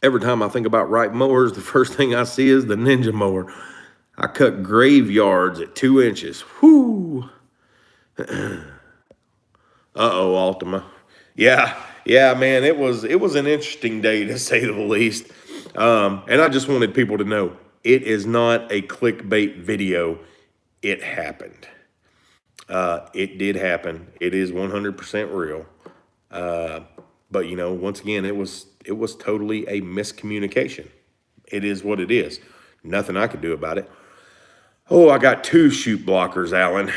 Every time I think about right mowers, the first thing I see is the Ninja mower. I cut graveyards at 2 inches. Whoo! Uh-oh, Altima. Yeah, man, it was an interesting day, to say the least. And I just wanted people to know, it is not a clickbait video. It happened. It did happen. It is 100% real. But you know, once again, it was totally a miscommunication. It is what it is. Nothing I could do about it. Oh, I got 2 chute blockers, Alan.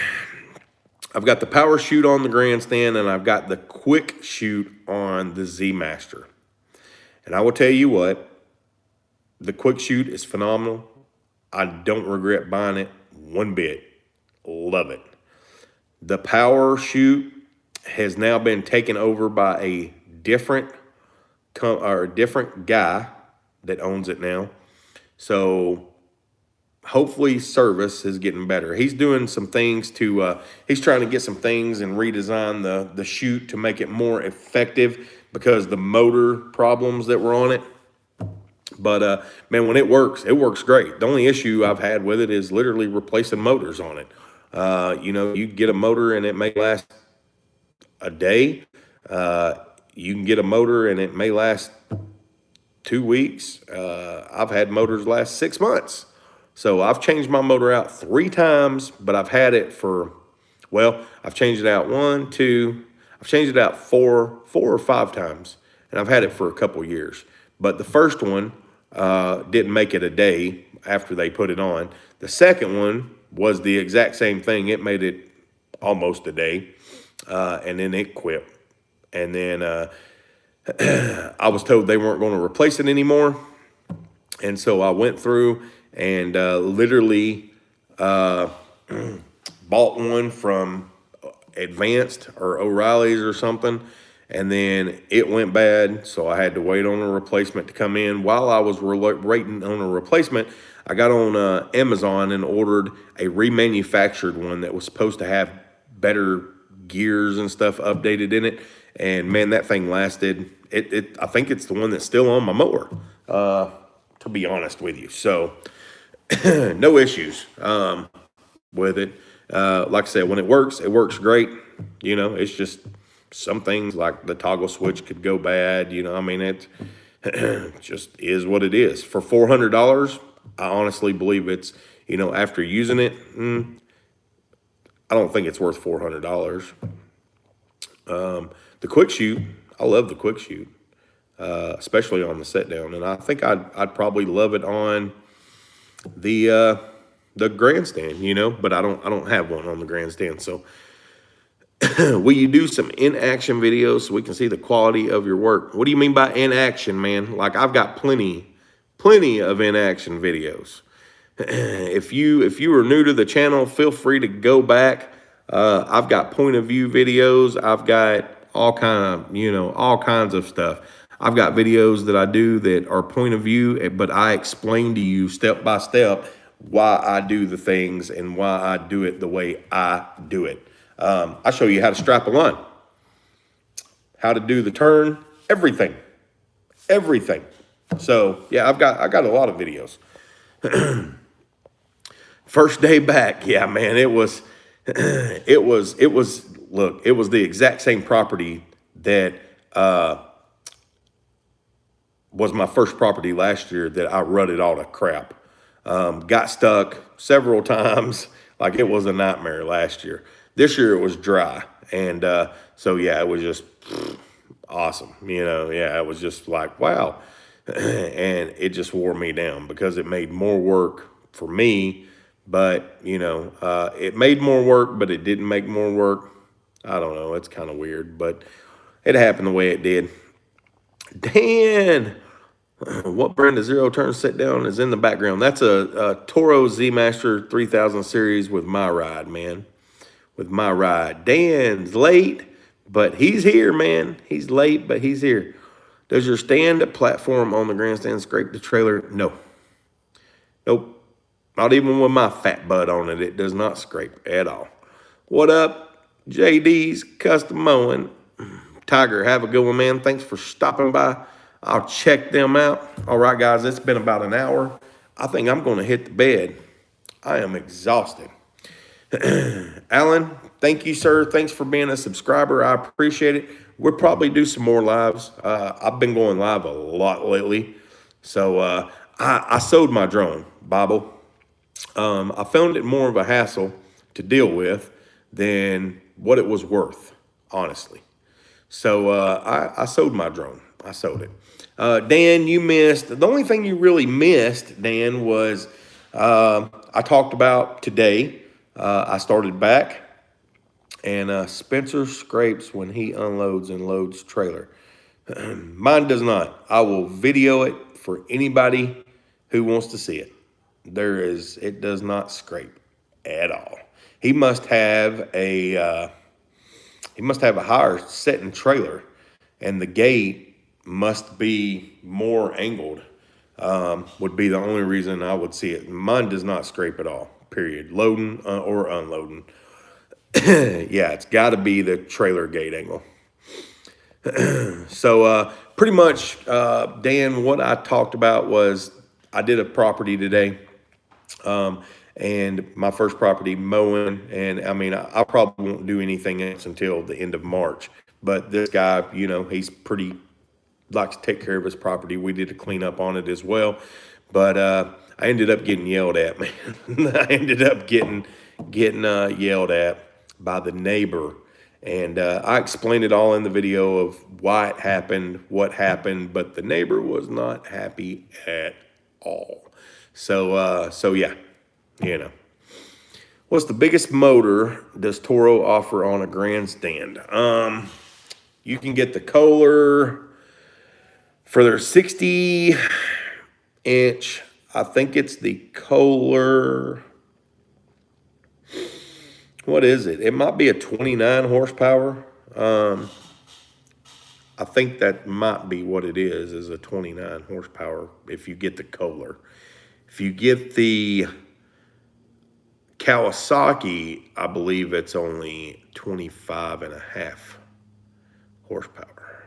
I've got the power chute on the Grandstand, and I've got the quick chute on the Z-Master. And I will tell you what, the quick chute is phenomenal. I don't regret buying it one bit. Love it. The power chute has now been taken over by a different guy that owns it now. So hopefully service is getting better. He's doing some things to, he's trying to get some things and redesign the chute to make it more effective because the motor problems that were on it. But man, when it works great. The only issue I've had with it is literally replacing motors on it. You know, you get a motor and it may last a day. You can get a motor and it may last 2 weeks. I've had motors last 6 months. So I've changed my motor out 3 times, but I've had it for, well, I've changed it out I've changed it out four or 5 times, and I've had it for a couple years. But the first one didn't make it a day after they put it on. The second one was the exact same thing. It made it almost a day, and then it quit. And then I was told they weren't going to replace it anymore. And so I went through and literally bought one from Advanced or O'Reilly's or something. And then it went bad, so I had to wait on a replacement to come in. While I was waiting on a replacement, I got on Amazon and ordered a remanufactured one that was supposed to have better gears and stuff updated in it. And man, that thing lasted. I think it's the one that's still on my mower, to be honest with you. So no issues with it. Like I said, when it works great. You know, it's just some things like the toggle switch could go bad. You know, I mean, it just is what it is. For $400, I honestly believe it's, you know, after using it, I don't think it's worth $400. The quick shoot, I love the quick shoot, especially on the set down, and I think I'd probably love it on the Grandstand, you know, but I don't have one on the Grandstand. So will you do some in-action videos so we can see the quality of your work? What do you mean by in-action, man? Like, I've got plenty of in-action videos. If you are new to the channel, feel free to go back. I've got point of view videos. I've got all kinds of stuff. I've got videos that I do that are point of view, but I explain to you step by step why I do the things and why I do it the way I do it. I show you how to strap a line, how to do the turn, everything. So yeah, I got a lot of videos. First day back, yeah, man, it was, look, it was the exact same property that was my first property last year that I rutted all the crap. Got stuck several times, like it was a nightmare last year. This year it was dry, and so yeah, it was just awesome. Yeah, it was just like, wow. And it just wore me down because it made more work for me, but it made more work, but it didn't make more work. I don't know. It's kind of weird, but it happened the way it did. Dan, what brand of zero turn sit down is in the background? That's a Toro Z-Master 3000 series with my ride, man. With my ride. Dan's late, but he's here, man. He's late, but he's here. Does your stand platform on the grandstand scrape the trailer? No. Nope. Not even with my fat butt on it. It does not scrape at all. What up? JD's Custom Mowing. Tiger, have a good one, man. Thanks for stopping by. I'll check them out. All right, guys, it's been about an hour. I think I'm going to hit the bed. I am exhausted. Alan, thank you, sir. Thanks for being a subscriber. I appreciate it. We'll probably do some more lives. I've been going live a lot lately. So I sold my drone, Bobble. I found it more of a hassle to deal with than what it was worth, honestly. So I sold my drone. I sold it. Dan, you missed. The only thing you really missed, Dan, was I talked about today. I started back, and Spencer scrapes when he unloads and loads trailer. Mine does not. I will video it for anybody who wants to see it. It does not scrape at all. He must have a higher setting trailer, and the gate must be more angled. Would be the only reason I would see it. Mine does not scrape at all. Period. Loading or unloading. Yeah, it's got to be the trailer gate angle. So pretty much, Dan, what I talked about was I did a property today, and my first property mowing, and I mean I probably won't do anything else until the end of March. But this guy, he's pretty likes to take care of his property. We did a cleanup on it as well, but I ended up getting yelled at, man. I ended up getting yelled at by the neighbor. And I explained it all in the video of why it happened, what happened, but the neighbor was not happy at all. So yeah, What's the biggest motor does Toro offer on a grandstand? You can get the Kohler for their 60 inch. I think it's the Kohler. What is it? It might be a 29 horsepower. I think that might be what it is a 29 horsepower if you get the Kohler. If you get the Kawasaki, I believe it's only 25.5 horsepower.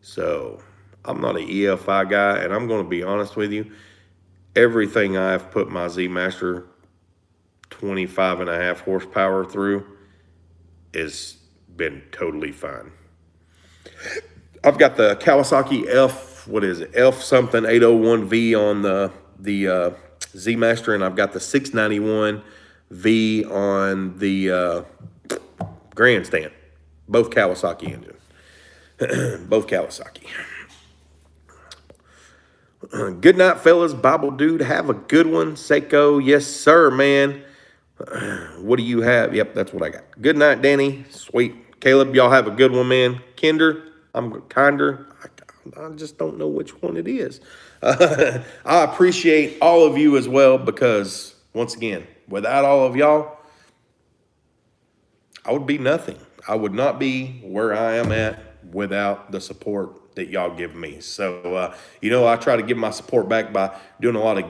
So I'm not an EFI guy, and I'm going to be honest with you. Everything I've put my Z-Master 25.5 horsepower through has been totally fine. I've got the Kawasaki F something 801V on the Z-Master, and I've got the 691V on the Grandstand. Both Kawasaki engines. Both Kawasaki. Good night, fellas. Bible dude, have a good one. Seiko, yes, sir, man. What do you have? Yep, that's what I got. Good night, Danny. Sweet. Caleb, y'all have a good one, man. Kinder, I don't I just don't know which one it is. I appreciate all of you as well, because once again, without all of y'all, I would be nothing. I would not be where I am at without the support that y'all give me. So, I try to give my support back by doing a lot of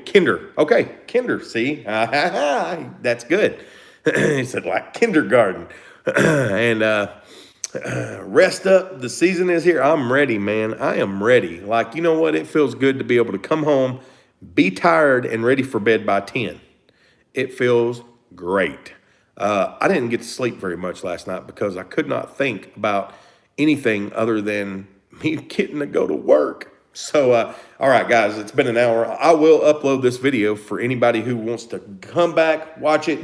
kinder. Okay, kinder, see? That's good. He said, like kindergarten. And rest up. The season is here. I'm ready, man. I am ready. Like, you know what? It feels good to be able to come home, be tired, and ready for bed by 10. It feels great. I didn't get to sleep very much last night because I could not think about anything other than me getting to go to work. So, all right, guys, it's been an hour. I will upload this video for anybody who wants to come back, watch it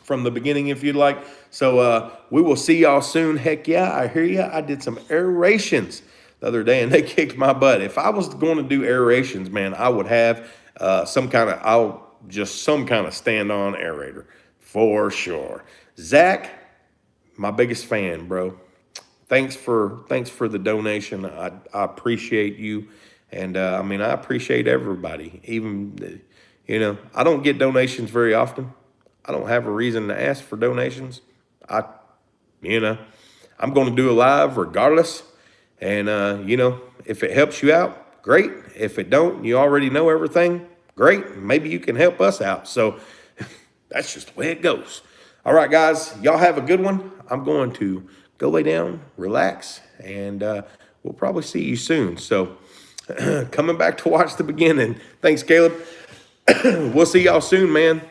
from the beginning if you'd like. So we will see y'all soon. Heck yeah, I hear ya. I did some aerations the other day and they kicked my butt. If I was going to do aerations, man, I would have some kind of stand-on aerator for sure. Zach, my biggest fan, bro. Thanks for the donation. I appreciate you, and I appreciate everybody. Even I don't get donations very often. I don't have a reason to ask for donations. I, I'm going to do a live regardless, and if it helps you out, great. If it don't, you already know everything. Great. Maybe you can help us out. So that's just the way it goes. All right, guys, y'all have a good one. I'm going to go lay down, relax, and we'll probably see you soon. So coming back to watch the beginning. Thanks, Caleb. We'll see y'all soon, man.